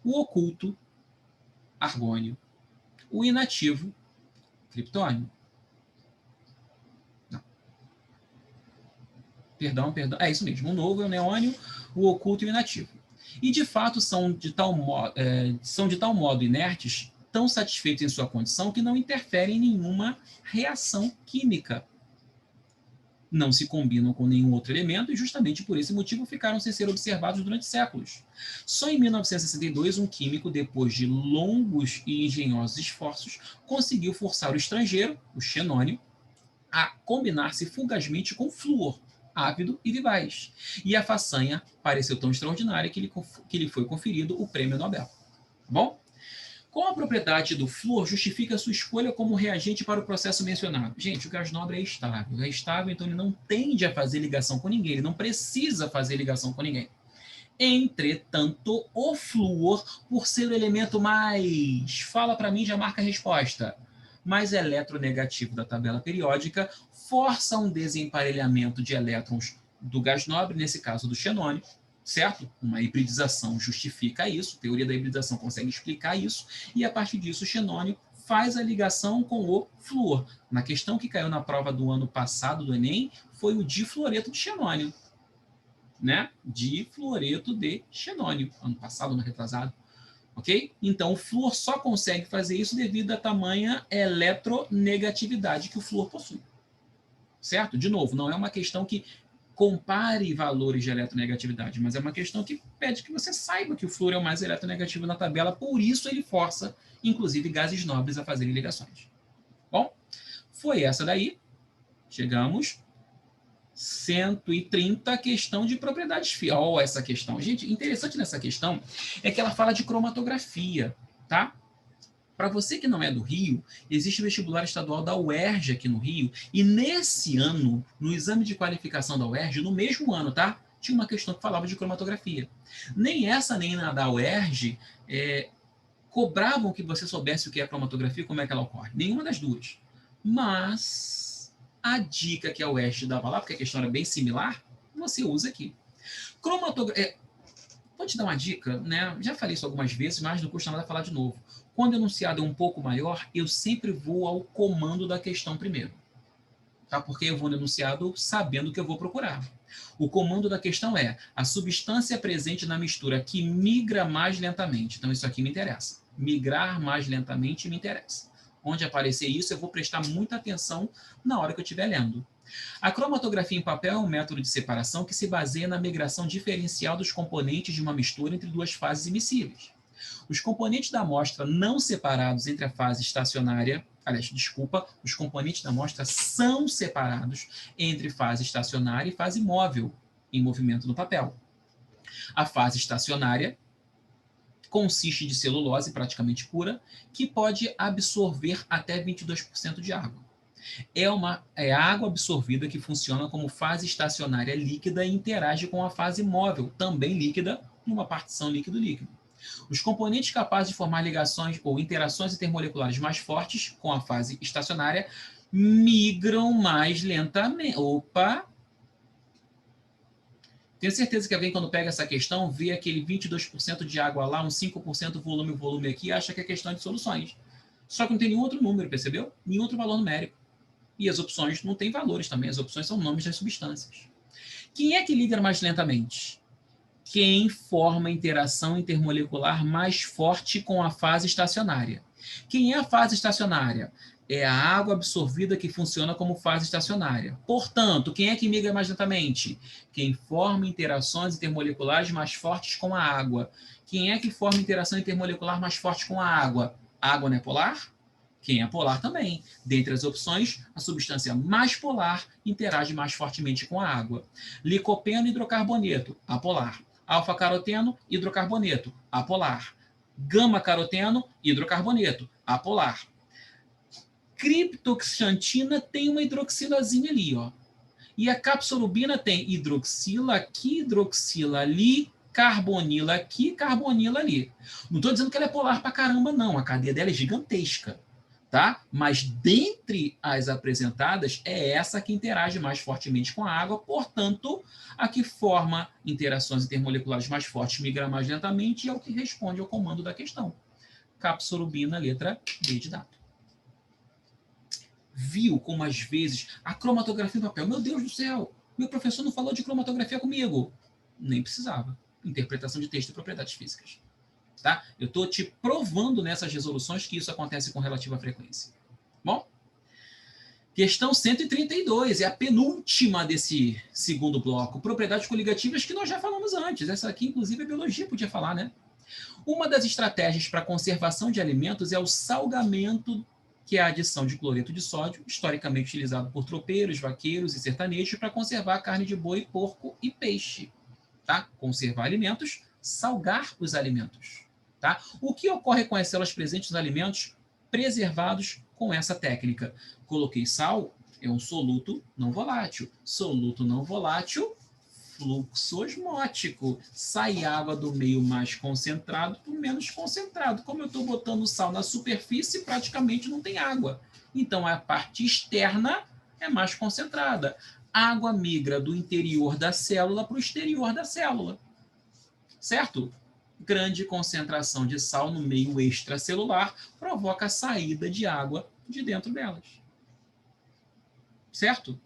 o oculto, argônio, o inativo, criptônio. Não. Perdão, é isso mesmo. O novo é o neônio, o oculto e o inativo. E, de fato, são de tal modo inertes, tão satisfeitos em sua condição, que não interferem em nenhuma reação química. Não se combinam com nenhum outro elemento e, justamente por esse motivo, ficaram sem ser observados durante séculos. Só em 1962, um químico, depois de longos e engenhosos esforços, conseguiu forçar o estrangeiro, o xenônio, a combinar-se fugazmente com flúor, ávido e vivaz. E a façanha pareceu tão extraordinária que lhe foi conferido o prêmio Nobel. Bom? Qual a propriedade do flúor justifica a sua escolha como reagente para o processo mencionado? Gente, o gás nobre é estável. É estável, então ele não tende a fazer ligação com ninguém. Ele não precisa fazer ligação com ninguém. Entretanto, o flúor, por ser o elemento mais... Fala para mim, já marca a resposta. Mais eletronegativo da tabela periódica, força um desemparelhamento de elétrons do gás nobre, nesse caso do xenônio, certo? Uma hibridização justifica isso, a teoria da hibridização consegue explicar isso, e a partir disso o xenônio faz a ligação com o flúor. Na questão que caiu na prova do ano passado do Enem, foi o difluoreto de xenônio, né? Difluoreto de xenônio, ano passado, ano retrasado. Ok? Então, o flúor só consegue fazer isso devido à tamanha eletronegatividade que o flúor possui. Certo? De novo, não é uma questão que compare valores de eletronegatividade, mas é uma questão que pede que você saiba que o flúor é o mais eletronegativo na tabela, por isso ele força, inclusive, gases nobres a fazerem ligações. Bom, foi essa daí. Chegamos. 130, questão de propriedades físicas. Olha essa questão. Gente, interessante nessa questão é que ela fala de cromatografia, tá? Para você que não é do Rio, existe o vestibular estadual da UERJ aqui no Rio, e nesse ano, no exame de qualificação da UERJ, no mesmo ano, tá? Tinha uma questão que falava de cromatografia. Nem essa, nem na da UERJ cobravam que você soubesse o que é cromatografia e como é que ela ocorre. Nenhuma das duas. Mas a dica que a UERJ dava lá, porque a questão era bem similar, você usa aqui. Cromatografia... Vou te dar uma dica, né? Já falei isso algumas vezes, mas não custa nada falar de novo. Quando o enunciado é um pouco maior, eu sempre vou ao comando da questão primeiro. Tá? Porque eu vou no enunciado sabendo o que eu vou procurar. O comando da questão é a substância presente na mistura que migra mais lentamente. Então, isso aqui me interessa. Migrar mais lentamente me interessa. Onde aparecer isso, eu vou prestar muita atenção na hora que eu estiver lendo. A cromatografia em papel é um método de separação que se baseia na migração diferencial dos componentes de uma mistura entre duas fases immiscíveis. Os componentes da amostra não separados entre a fase estacionária, os componentes da amostra são separados entre fase estacionária e fase móvel, em movimento no papel. A fase estacionária consiste de celulose praticamente pura, que pode absorver até 22% de água. É a água absorvida que funciona como fase estacionária líquida e interage com a fase móvel, também líquida, numa partição líquido-líquido. Os componentes capazes de formar ligações ou interações intermoleculares mais fortes com a fase estacionária migram mais lentamente. Opa! Tenho certeza que alguém, quando pega essa questão, vê aquele 22% de água lá, uns 5% volume aqui, e acha que é questão de soluções. Só que não tem nenhum outro número, percebeu? Nenhum outro valor numérico. E as opções não têm valores também, as opções são nomes das substâncias. Quem é que liga mais lentamente? Quem forma a interação intermolecular mais forte com a fase estacionária. Quem é a fase estacionária? É a água absorvida que funciona como fase estacionária. Portanto, quem é que migra mais lentamente? Quem forma interações intermoleculares mais fortes com a água. Quem é que forma interação intermolecular mais forte com a água? A água não é polar? Quem é polar também. Dentre as opções, a substância mais polar interage mais fortemente com a água. Licopeno e hidrocarboneto, apolar. Alfa-caroteno, hidrocarboneto, apolar. Gama-caroteno, hidrocarboneto, apolar. Criptoxantina tem uma hidroxilazinha ali, ó. E a capsolubina tem hidroxila aqui, hidroxila ali, carbonila aqui, carbonila ali. Não estou dizendo que ela é polar pra caramba, não. A cadeia dela é gigantesca. Tá? Mas dentre as apresentadas, é essa que interage mais fortemente com a água, portanto, a que forma interações intermoleculares mais fortes migra mais lentamente e é o que responde ao comando da questão. Capsorubina, letra B de dado. Viu como às vezes a cromatografia no papel, meu Deus do céu, Meu professor não falou de cromatografia comigo. Nem precisava. Interpretação de texto e propriedades físicas. Tá? Eu estou te provando nessas resoluções que isso acontece com relativa frequência. Bom? Questão 132, é a penúltima desse segundo bloco. Propriedades coligativas que nós já falamos antes. Essa aqui, inclusive, a biologia podia falar, né? Uma das estratégias para a conservação de alimentos é o salgamento, que é a adição de cloreto de sódio, historicamente utilizado por tropeiros, vaqueiros e sertanejos para conservar a carne de boi, porco e peixe. Tá? Conservar alimentos, salgar os alimentos. Tá? O que ocorre com as células presentes nos alimentos preservados com essa técnica? Coloquei sal, é um soluto não volátil. Soluto não volátil, fluxo osmótico. Sai água do meio mais concentrado para o menos concentrado. Como eu estou botando sal na superfície, praticamente não tem água. Então, a parte externa é mais concentrada. A água migra do interior da célula para o exterior da célula. Certo? Grande concentração de sal no meio extracelular provoca a saída de água de dentro delas. Certo?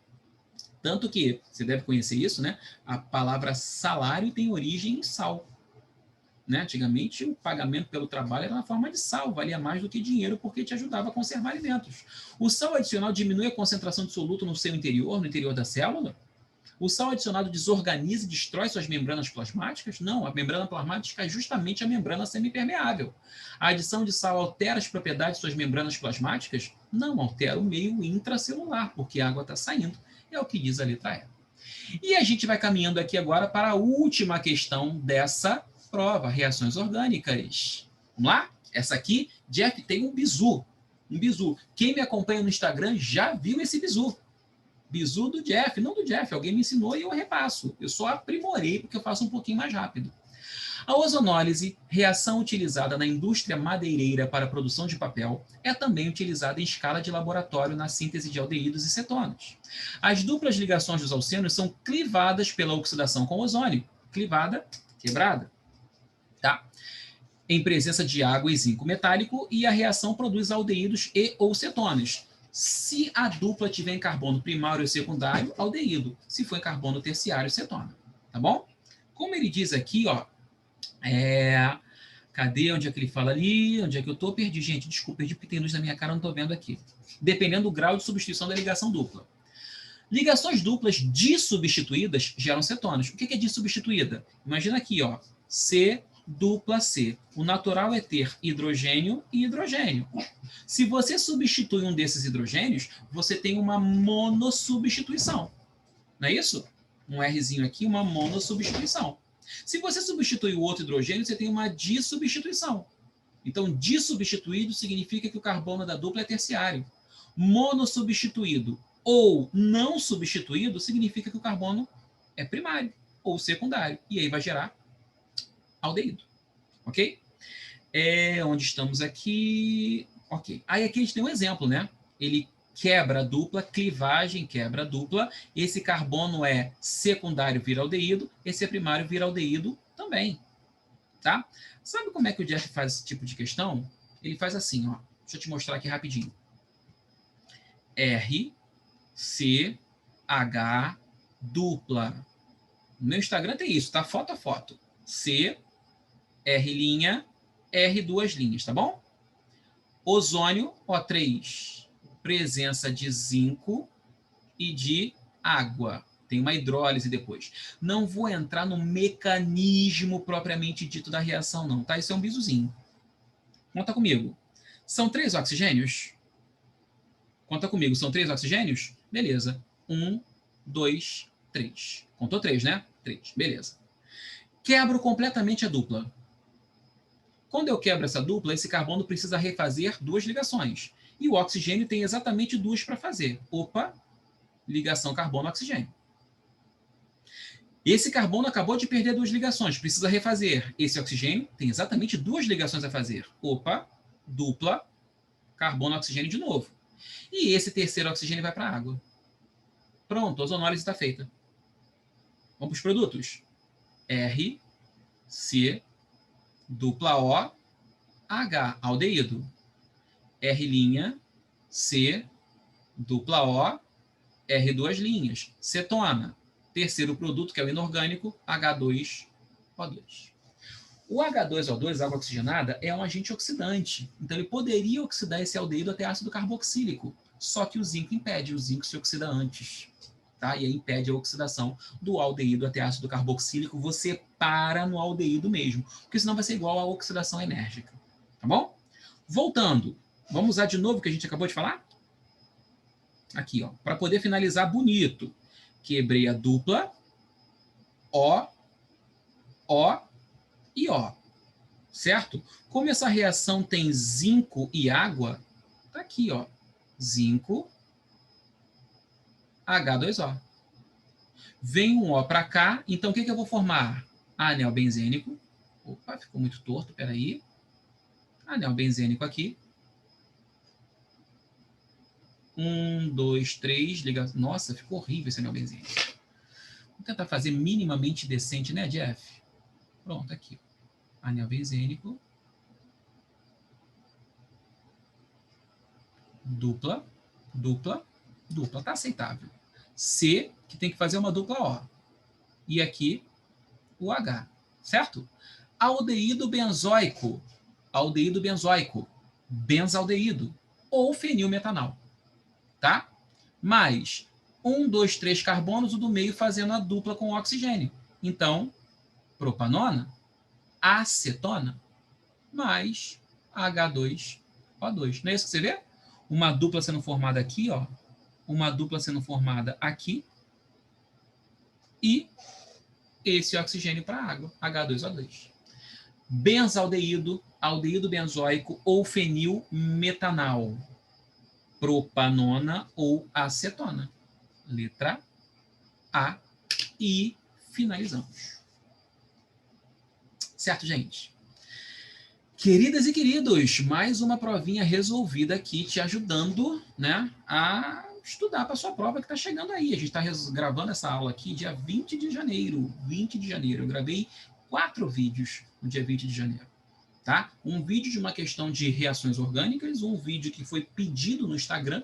Tanto que, você deve conhecer isso, né? A palavra salário tem origem em sal. Né? Antigamente, o pagamento pelo trabalho era na forma de sal, valia mais do que dinheiro porque te ajudava a conservar alimentos. O sal adicional diminui a concentração de soluto no seu interior, no interior da célula? O sal adicionado desorganiza e destrói suas membranas plasmáticas? Não, a membrana plasmática é justamente a membrana semipermeável. A adição de sal altera as propriedades de suas membranas plasmáticas? Não, altera o meio intracelular, porque a água está saindo. É o que diz a letra E. E a gente vai caminhando aqui agora para a última questão dessa prova, reações orgânicas. Vamos lá? Essa aqui, Jeff, tem um bizu. Um bizu. Quem me acompanha no Instagram já viu esse bizu. Bizu do Jeff, não do Jeff, alguém me ensinou e eu repasso. Eu só aprimorei porque eu faço um pouquinho mais rápido. A ozonólise, reação utilizada na indústria madeireira para a produção de papel, é também utilizada em escala de laboratório na síntese de aldeídos e cetonas. As duplas ligações dos alcenos são clivadas pela oxidação com ozônio. Clivada, quebrada. Tá? Em presença de água e zinco metálico, e a reação produz aldeídos e ou cetonas. Se a dupla tiver em carbono primário ou secundário, aldeído. Se for em carbono terciário, cetona. Tá bom? Como ele diz aqui, ó, cadê? Onde é que ele fala ali? Onde é que eu tô? Perdi, gente. Desculpa, perdi porque tem luz na minha cara, não tô vendo aqui. Dependendo do grau de substituição da ligação dupla. Ligações duplas dissubstituídas geram cetonas. O que é dissubstituída? Imagina aqui, ó, C dupla C. O natural é ter hidrogênio e hidrogênio. Se você substitui um desses hidrogênios, você tem uma monossubstituição. Não é isso? Um Rzinho aqui, uma monossubstituição. Se você substitui o outro hidrogênio, você tem uma dissubstituição. Então, dissubstituído significa que o carbono da dupla é terciário. Monossubstituído ou não substituído significa que o carbono é primário ou secundário. E aí vai gerar aldeído. Ok? Onde estamos aqui? Ok. Aí aqui a gente tem um exemplo, né? Ele quebra a dupla, clivagem quebra a dupla. Esse carbono é secundário, vira aldeído. Esse é primário, vira aldeído também. Tá? Sabe como é que o Jeff faz esse tipo de questão? Ele faz assim, ó. Deixa eu te mostrar aqui rapidinho. R, C, H, dupla. No meu Instagram tem isso, tá? Foto a foto. C, R', R, duas linhas, tá bom? Ozônio, O3, presença de zinco e de água. Tem uma hidrólise depois. Não vou entrar no mecanismo propriamente dito da reação, não, tá? Isso é um bizuzinho. Conta comigo. São 3 oxigênios? Conta comigo, são 3 oxigênios? Beleza. 1, 2, 3. Contou 3, né? 3, beleza. Quebro completamente a dupla. Quando eu quebro essa dupla, esse carbono precisa refazer 2 ligações. E o oxigênio tem exatamente 2 para fazer. Opa, ligação carbono-oxigênio. Esse carbono acabou de perder 2 ligações, precisa refazer. Esse oxigênio tem exatamente 2 ligações a fazer. Opa, dupla, carbono-oxigênio de novo. E esse terceiro oxigênio vai para a água. Pronto, a ozonólise está feita. Vamos para os produtos. R, C, dupla O, H, aldeído. R', C, dupla O, R, duas linhas, cetona. terceiro produto, que é o inorgânico, H2O2. O H2O2, água oxigenada, é um agente oxidante. Então, ele poderia oxidar esse aldeído até ácido carboxílico. Só que o zinco impede, o zinco se oxida antes. Tá? E aí impede a oxidação do aldeído até ácido carboxílico. Você para no aldeído mesmo, porque senão vai ser igual à oxidação enérgica. Tá bom? Voltando, vamos usar de novo o que a gente acabou de falar? Aqui, ó, para poder finalizar bonito. Quebrei a dupla, O e O. Certo? Como essa reação tem zinco e água, tá aqui, ó. Zinco, H2O. Vem um O para cá, então o que eu vou formar? Anel benzênico. Opa, ficou muito torto, peraí. Anel benzênico aqui. 1, 2, 3, liga. Nossa, ficou horrível esse anel benzênico. Vou tentar fazer minimamente decente, né, Jeff? Pronto, aqui. Anel benzênico. Dupla, dupla, dupla. Tá aceitável. C, que tem que fazer uma dupla O. E aqui, o H. Certo? Aldeído benzoico. Aldeído benzoico. Benzaldeído. Ou fenilmetanal. Tá? Mais 1, 2, 3 carbonos, o do meio fazendo a dupla com oxigênio. Então, propanona, acetona, mais H2O2. Não é isso que você vê? Uma dupla sendo formada aqui, ó. Uma dupla sendo formada aqui. E esse oxigênio para a água, H2O2. Benzaldeído, aldeído benzoico ou fenilmetanal. Propanona ou acetona. Letra A. E finalizamos. Certo, gente? Queridas e queridos, mais uma provinha resolvida aqui, te ajudando, né, a estudar para sua prova que está chegando aí. A gente está gravando essa aula aqui dia 20 de janeiro. 20 de janeiro. Eu gravei 4 vídeos no dia 20 de janeiro. Tá? Um vídeo de uma questão de reações orgânicas, um vídeo que foi pedido no Instagram,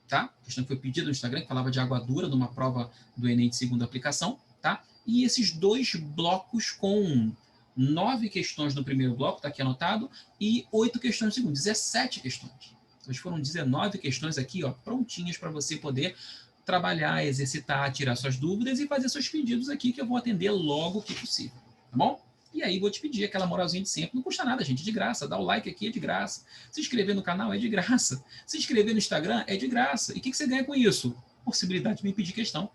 tá? A questão que foi pedida no Instagram, que falava de água dura, de uma prova do Enem de segunda aplicação, tá? E esses 2 blocos com 9 questões no primeiro bloco, tá aqui anotado, e 8 questões no segundo, 17 questões. Hoje foram 19 questões aqui, ó, prontinhas para você poder trabalhar, exercitar, tirar suas dúvidas e fazer seus pedidos aqui, que eu vou atender logo que possível, tá bom? E aí vou te pedir aquela moralzinha de sempre. Não custa nada, gente, é de graça. Dá o like aqui, é de graça. Se inscrever no canal é de graça. Se inscrever no Instagram é de graça. E o que você ganha com isso? Possibilidade de me pedir questão,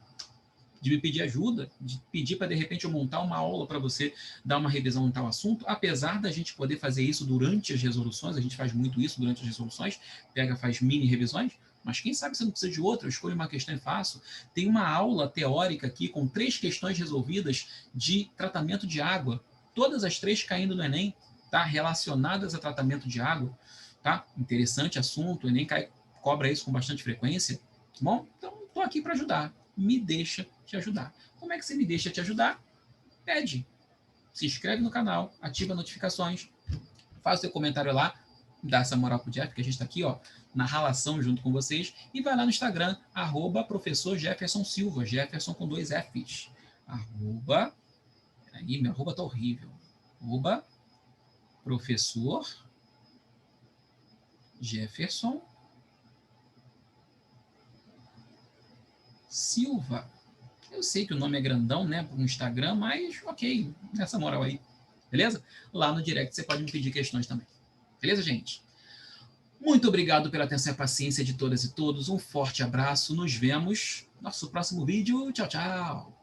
de me pedir ajuda, de pedir para, de repente, eu montar uma aula para você dar uma revisão em tal assunto. Apesar da gente poder fazer isso durante as resoluções, a gente faz muito isso durante as resoluções, faz mini revisões, mas quem sabe você não precisa de outra, eu escolho uma questão e faço. Tem uma aula teórica aqui com 3 questões resolvidas de tratamento de água, todas as 3 caindo no Enem, tá? Relacionadas a tratamento de água, tá? Interessante assunto, o Enem cobra isso com bastante frequência, tá bom? Então, estou aqui para ajudar. Me deixa te ajudar. Como é que você me deixa te ajudar? Pede. Se inscreve no canal, ativa notificações, faz o seu comentário lá, dá essa moral pro Jeff, que a gente está aqui, ó, na relação junto com vocês, e vai lá no Instagram, @professor Jefferson Silva, Jefferson com 2 Fs. Peraí, meu arroba tá horrível. Professor Jefferson Silva. Eu sei que o nome é grandão, né, para o Instagram, mas ok, nessa moral aí. Beleza? Lá no direct você pode me pedir questões também. Beleza, gente? Muito obrigado pela atenção e paciência de todas e todos. Um forte abraço. Nos vemos no nosso próximo vídeo. Tchau, tchau.